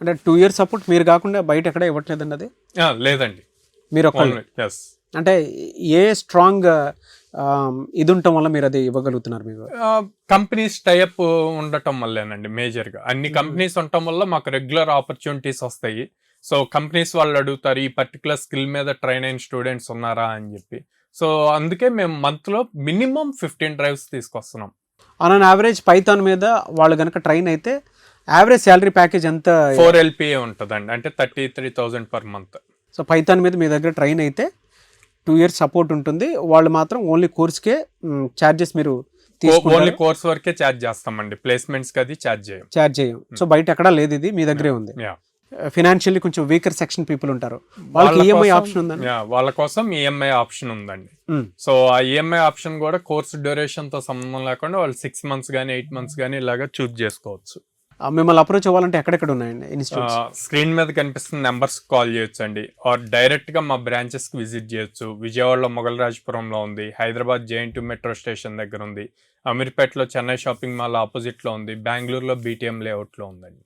అంటే 2 years support మీరు కాకుండా బయట ఎక్కడ ఇవ్వట్లేదండి అది? లేదండి, మీరు ఒక్కళ్ళు. ఎస్. అంటే ఏ స్ట్రాంగ్ ఇది ఉండటం వల్ల మీరు అది ఇవ్వగలుగుతున్నారు? మీరు కంపెనీస్ టైప్ ఉండటం వల్లేనండి మేజర్గా. అన్ని కంపెనీస్ ఉండటం వల్ల మాకు రెగ్యులర్ ఆపర్చునిటీస్ వస్తాయి. సో కంపెనీస్ వాళ్ళు అడుగుతారు ఈ పర్టికులర్ స్కిల్ మీద ట్రైన్ అయిన స్టూడెంట్స్ ఉన్నారా అని చెప్పి. సో అందుకే మేము మంత్లో మినిమం 15 డ్రైవ్స్ తీసుకొస్తున్నాం. ఆన్ యావరేజ్ పైథాన్ మీద వాళ్ళు కనుక ట్రైన్ అయితే యావరేజ్ శాలరీ ప్యాకేజ్ ఎంత? 4 LPA ఉంటుందండి, అంటే 33,000 per month. సో పైథాన్ మీద మీ దగ్గర ట్రైన్ అయితే 2 years సపోర్ట్ ఉంటుంది. వాళ్ళు మాత్రం ఓన్లీ కోర్స్కే ఛార్జెస్ మీరు ఓన్లీ కోర్స్ వరకే ఛార్జ్ చేస్తామండి, ప్లేస్మెంట్స్కి అది ఛార్జ్ చేయం. సో బయట ఎక్కడా లేదు, ఇది మీ దగ్గరే ఉంది. ఫినాన్షియల్లీ కొంచెం వీకర్ సెక్షన్ పీపుల్ ఉంటారు, వాళ్ళకి ఈఎంఐ ఆప్షన్ ఉందండి. వాళ్ళ కోసం ఈఎంఐ ఆప్షన్ ఉందండి. సో ఆ ఈఎంఐ ఆప్షన్ కూడా కోర్స్ డ్యూరేషన్ తో సంబంధం లేకుండా వాళ్ళు 6 months కానీ 8 months కానీ ఇలాగా చూజ్ చేసుకోవచ్చు. మిమ్మల్ని అప్రోచ్ అవ్వాలంటే ఎక్కడెక్కడ ఉన్నాయండి ఇన్స్టిట్యూట్స్? స్క్రీన్ మీద కనిపిస్తున్న నెంబర్స్ కాల్ చేయొచ్చు అండి, ఆర్ డైరెక్ట్ గా మా బ్రాంచెస్ కి విజిట్ చేయొచ్చు. విజయవాడలో మొగల్రాజపురంలో ఉంది, హైదరాబాద్ JN2 మెట్రో స్టేషన్ దగ్గర ఉంది, అమీర్పేటలో చెన్నై షాపింగ్ మాల్ ఆపోజిట్ లో ఉంది, బెంగళూరులో BTM లేఅవుట్ లో ఉందండి.